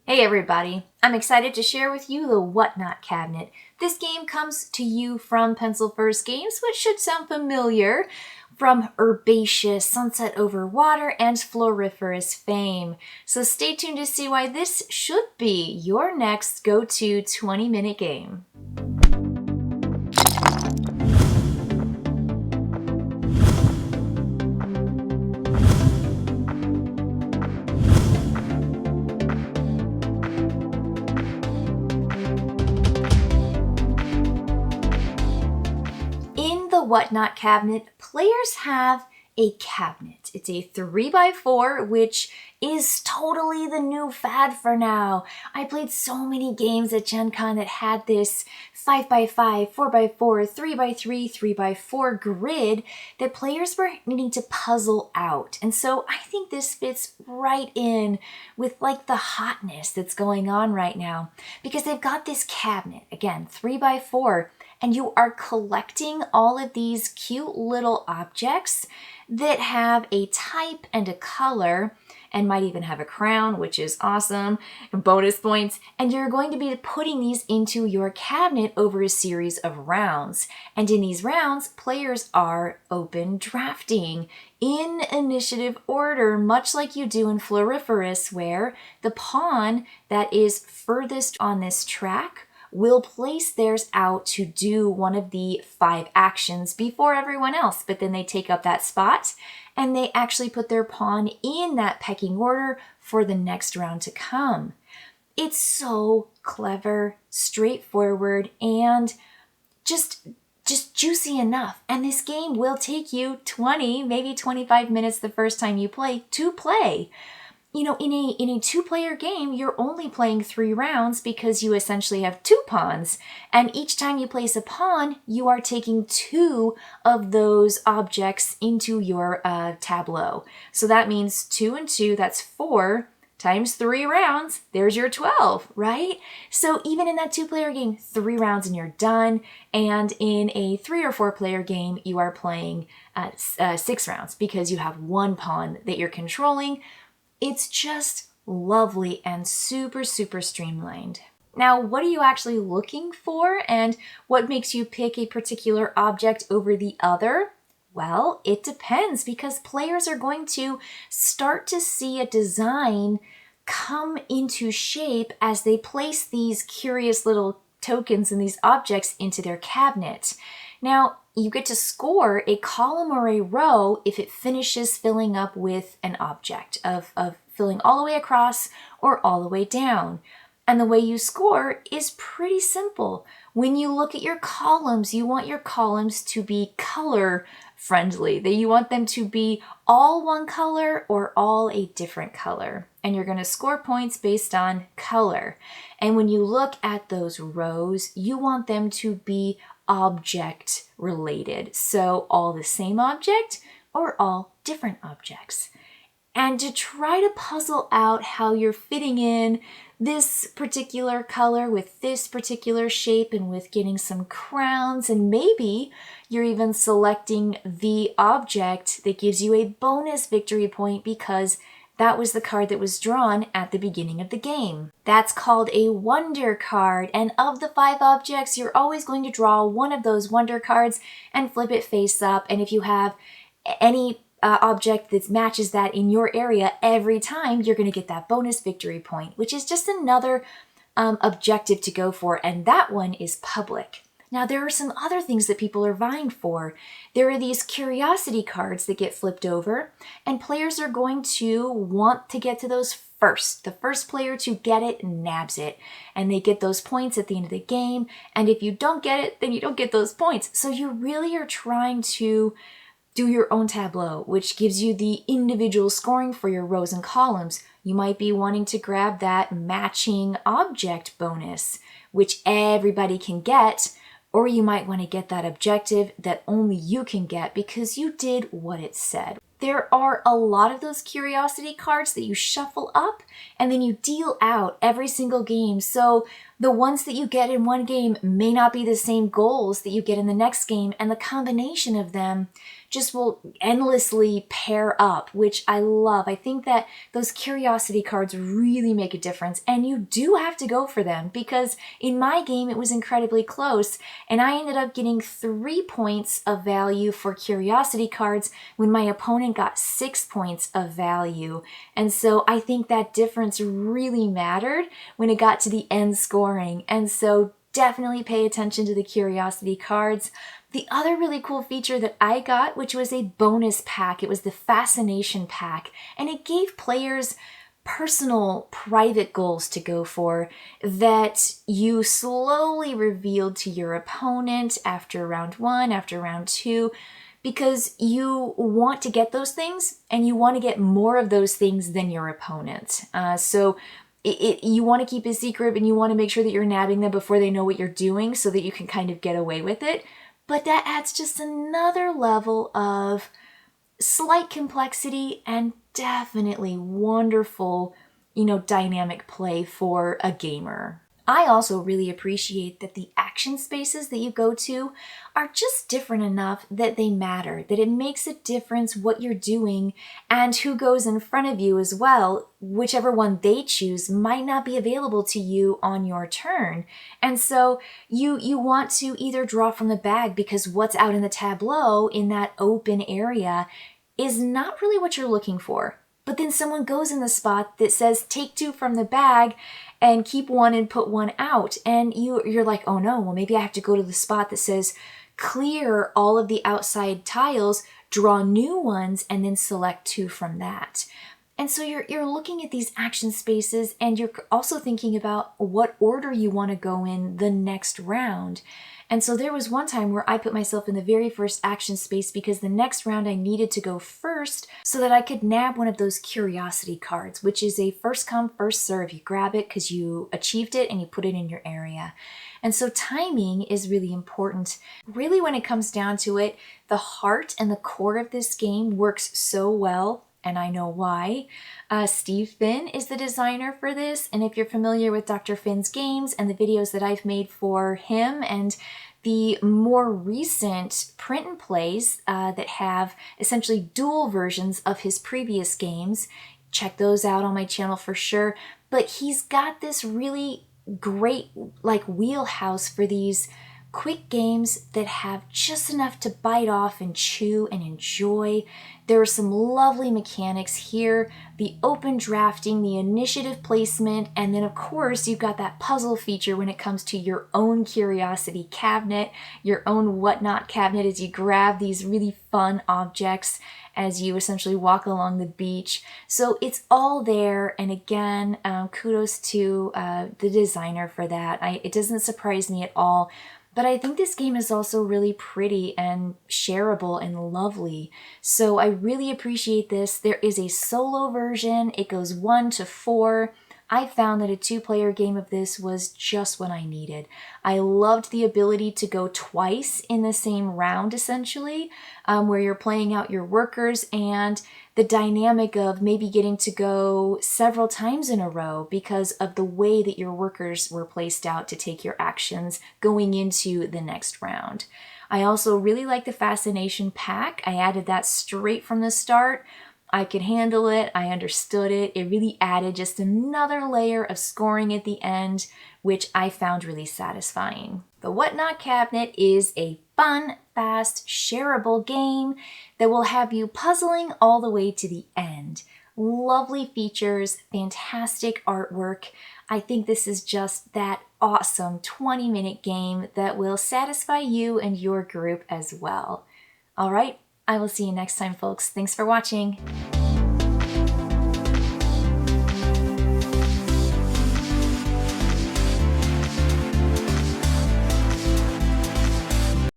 Hey everybody, I'm excited to share with you the Whatnot cabinet. This game comes to you from Pencil First Games, which should sound familiar from herbaceous Sunset Over Water and floriferous fame. So stay tuned to see why this should be your next go-to 20-minute game. In the Whatnot cabinet, players have a cabinet. It's a 3x4, which is totally the new fad for now. I played so many games at Gen Con that had this 5x5, 4x4, 3x3, 3x4 grid that players were needing to puzzle out. And so I think this fits right in with like the hotness that's going on right now because they've got this cabinet, again, 3x4, and you are collecting all of these cute little objects that have a type and a color and might even have a crown, which is awesome, bonus points. And you're going to be putting these into your cabinet over a series of rounds. And in these rounds, players are open drafting in initiative order, much like you do in Floriferous, where the pawn that is furthest on this track will place theirs out to do one of the 5 actions before everyone else, but then they take up that spot and they actually put their pawn in that pecking order for the next round to come. It's so clever, straightforward, and just juicy enough. And this game will take you 20, maybe 25 minutes the first time you play to play. You know, in a 2-player game, you're only playing 3 rounds because you essentially have 2 pawns. And each time you place a pawn, you are taking 2 of those objects into your tableau. So that means 2 and 2, that's 4 times 3 rounds. There's your 12, right? So even in that 2-player game, 3 rounds and you're done. And in a 3 or 4-player game, you are playing 6 rounds because you have 1 pawn that you're controlling. It's just lovely and super, super streamlined. Now, what are you actually looking for and what makes you pick a particular object over the other? Well, it depends because players are going to start to see a design come into shape as they place these curious little tokens and these objects into their cabinet. Now, you get to score a column or a row if it finishes filling up with an object of filling all the way across or all the way down. And the way you score is pretty simple. When you look at your columns, you want your columns to be color friendly. That you want them to be all one color or all a different color. And you're going to score points based on color. And when you look at those rows, you want them to be object related. So all the same object or all different objects. And to try to puzzle out how you're fitting in this particular color with this particular shape and with getting some crowns, and maybe you're even selecting the object that gives you a bonus victory point because that was the card that was drawn at the beginning of the game. That's called a wonder card, and of the 5 objects, you're always going to draw one of those wonder cards and flip it face up, and if you have any object that matches that in your area every time, you're going to get that bonus victory point, which is just another objective to go for, and that one is public. Now, there are some other things that people are vying for. There are these curiosity cards that get flipped over, and players are going to want to get to those first. The first player to get it nabs it, and they get those points at the end of the game, and if you don't get it, then you don't get those points. So you really are trying to do your own tableau, which gives you the individual scoring for your rows and columns. You might be wanting to grab that matching object bonus, which everybody can get, or you might want to get that objective that only you can get because you did what it said. There are a lot of those curiosity cards that you shuffle up and then you deal out every single game. So the ones that you get in one game may not be the same goals that you get in the next game, and the combination of them just will endlessly pair up, which I love. I think that those curiosity cards really make a difference, and you do have to go for them, because in my game it was incredibly close, and I ended up getting 3 points of value for curiosity cards when my opponent got 6 points of value. And so I think that difference really mattered when it got to the end scoring. And so definitely pay attention to the curiosity cards. The other really cool feature that I got, which was a bonus pack, it was the Fascination Pack, and it gave players personal, private goals to go for that you slowly revealed to your opponent after round 1, after round 2, because you want to get those things and you want to get more of those things than your opponent. So you want to keep it secret, and you want to make sure that you're nabbing them before they know what you're doing so that you can kind of get away with it. But that adds just another level of slight complexity and definitely wonderful, dynamic play for a gamer. I also really appreciate that the action spaces that you go to are just different enough that they matter, that it makes a difference what you're doing and who goes in front of you as well. Whichever one they choose might not be available to you on your turn. And so you want to either draw from the bag, because what's out in the tableau in that open area is not really what you're looking for. But then someone goes in the spot that says take 2 from the bag and keep 1 and put 1 out. And you're like, oh no, well maybe I have to go to the spot that says clear all of the outside tiles, draw new ones, and then select 2 from that. And so you're looking at these action spaces, and you're also thinking about what order you want to go in the next round. And so there was one time where I put myself in the very first action space because the next round I needed to go first so that I could nab one of those curiosity cards, which is a first come, first serve. You grab it because you achieved it and you put it in your area. And so timing is really important. Really, when it comes down to it, the heart and the core of this game works so well. And I know why. Steve Finn is the designer for this, and if you're familiar with Dr. Finn's games and the videos that I've made for him and the more recent print and plays that have essentially dual versions of his previous games, check those out on my channel for sure. But he's got this really great wheelhouse for these quick games that have just enough to bite off and chew and enjoy. There are some lovely mechanics here, the open drafting, the initiative placement, and then of course you've got that puzzle feature when it comes to your own curiosity cabinet, your own whatnot cabinet as you grab these really fun objects as you essentially walk along the beach. So it's all there, and again, kudos to the designer for that. It doesn't surprise me at all. But I think this game is also really pretty and shareable and lovely. So I really appreciate this. There is a solo version. It goes 1 to 4. I found that a 2-player game of this was just what I needed. I loved the ability to go twice in the same round, essentially, where you're playing out your workers, and the dynamic of maybe getting to go several times in a row because of the way that your workers were placed out to take your actions going into the next round. I also really like the Fascination Pack. I added that straight from the start. I could handle it, I understood it. It really added just another layer of scoring at the end, which I found really satisfying. The Whatnot Cabinet is a fun, fast, shareable game that will have you puzzling all the way to the end. Lovely features, fantastic artwork. I think this is just that awesome 20-minute game that will satisfy you and your group as well. All right. I will see you next time, folks. Thanks for watching.